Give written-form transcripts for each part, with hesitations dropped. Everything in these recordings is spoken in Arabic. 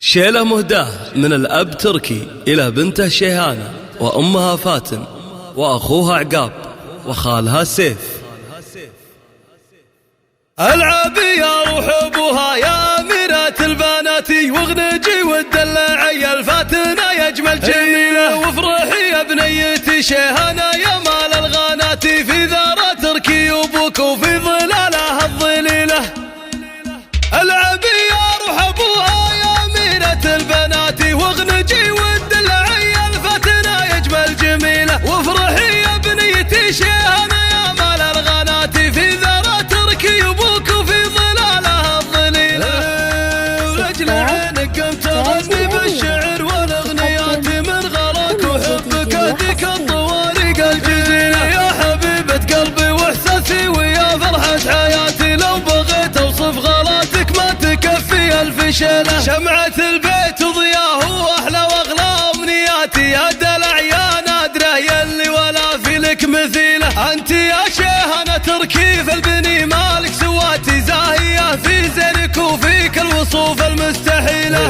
شيلة مهداة من الأب تركي إلى بنته شيهانة وأمها فاتن وأخوها عقاب وخالها سيف. العبي يا روح أبوها يا أميرة البنات، واغنجي والدلع يا الفاتنة يا أجمل جميلة، وافرحي يا بنيتي شيهانة يا مال الغانات، في ذرة تركي أبوك وفي ظلالها الظليلة. العبي يا روح أبوها يا أميرة البنات، واغنجي والدلع يا الفاتنة يا أجمل جميلة، وافرحي يا بنيتي شيهانة يا مال الغانات، في ذرة تركي أبوك وفي ظلالها الظليلة. ورجل عينك قمت تغني بالشعر والأغنيات، من غلاك وحبك أهديك الطوارق الجزيلة، يا حبيبة قلبي وإحساسي ويا فرحة حياتي، لو بغيت أوصف غلاتك ما تكفي ألف شيلة. شمعة البيت وضياه وأحلى وأغلى أمنياتي، يا دلع يا نادرة يلي ولا في لك مثيلة، أنت يا شيهانة تركي في البني مالك سواتي، زاهية في زينك وفيك الوصوف المستحيلة.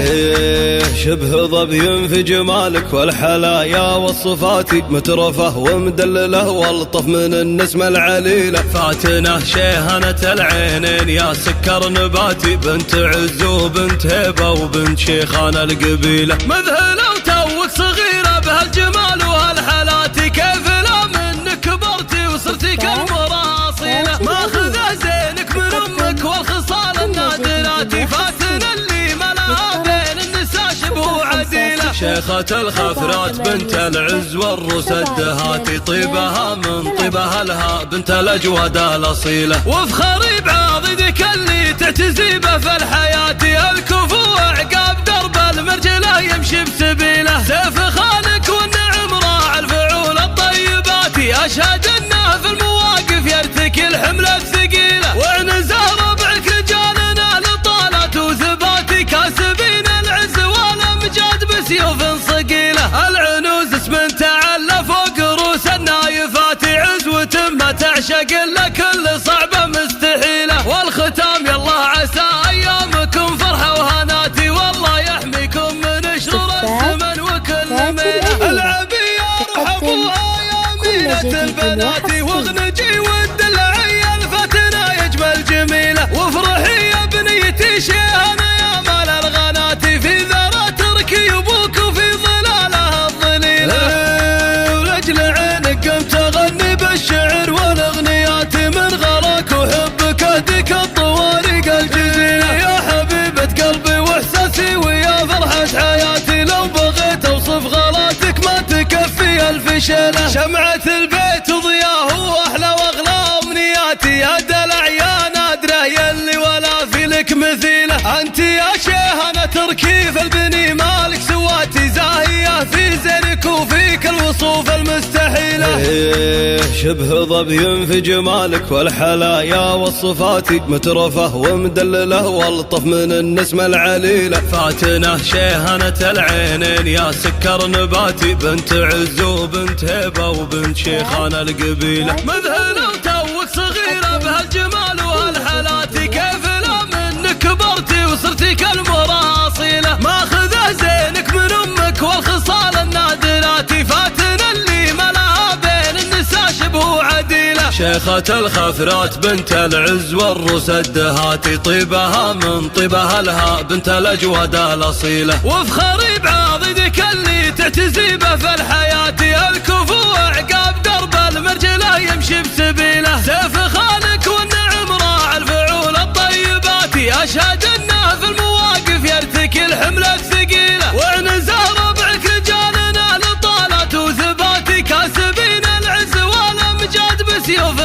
شبه ظبي في جمالك والحلايا والصفات، مترفة ومدللة والطف من النسمة العليلة. فاتنة شيهانة العينين يا سكر نباتي، بنت عز وبنت هيبة وبنت شيخانة القبيلة، مذهلة وتوك صغيرة بهالجمال وهالحالات، كيف لا منك كبرتي وصرتي كالمراصيلة، ماخذة زينك من أمك والخصال النادرات، فاتنة اللي ملاها بين النساء شبه عديلة. شيخة الخفرات بنت العز والروس الدهاتي، طيبها من طيبها لها بنت الأجود الأصيلة، وافخري بعضدك اللي تعتزي به في الحياة، الكفو عقاب درب المرجلة يمشي بسبيله، سيف خالك والنعم راعى الفعول الطيبات، أشهد انه في المواقف يرتكي الحملة الثقيلة، وعنزه ربعك رجالنا لطالات وثبات، كاسبين العز والامجاد بسيوف صقيلة، العنوز اسم تعلى فوق روس النايفات، عزوة ما تعشق الا كل صعبة مستحيلة، والختام يالله عسى ايامكم فرحة وهناتي، والله يحميكم من شرور الزمن وكل ميلة. العبي يا روح ابوها يا أميرة البنات، واغنجي والدلع يا الفاتنة يا أجمل جميلة، وافرحي يا بنيتي شيهانة يا مال الغانات، في ذرة تركي أبوك وفي ظلالها الظليلة. ورجل عينك قمت تغني بالشعر والأغنيات، من غلاك وحبك أهديك الطوارق الجزيلة، يا حبيبة قلبي وإحساسي ويا فرحة حياتي، لو بغيت أوصف غلاتك ما تكفي ألف شيلة. شمعة البيت وضياه وأحلى وأغلى أمنياتي، يا دلع يا نادرة يلي ولا في لك مثيلة، أنت يا شيهانة تركي في البني مالك سواتي، زاهية في زينك وفيك الوصوف المستحيلة. شبه ظبي في جمالك والحلايا والصفات، مترفة ومدللة والطف من النسمة العليلة. فاتنة شيهانة العينين يا سكر نباتي، بنت عز وبنت هيبة وبنت شيخانة القبيلة، مذهلة وتوك صغيرة بهالجمال وهالحالات، كيف لا منك كبرتي وصرتي كالمراصيلة، ماخذة زينك من أمك والخصال النادرات، فاتنة اللي ملاها بين النساء شبه عديلة. شيخة الخفرات بنت العز والروس الدهاتي، طيبها من طيبها لها بنت الأجود الأصيلة، وافخري بعضدك اللي تعتزي به في الحياة، الكفو عقاب درب المرجلة يمشي بسبيله، سيف خالك والنعم راعى الفعول الطيبات، أشهد انه في المواقف يرتكي الحملة الثقيلة، وعنزه ربعك رجالنا لطالات وثبات، كاسبين العز والامجاد بسيوف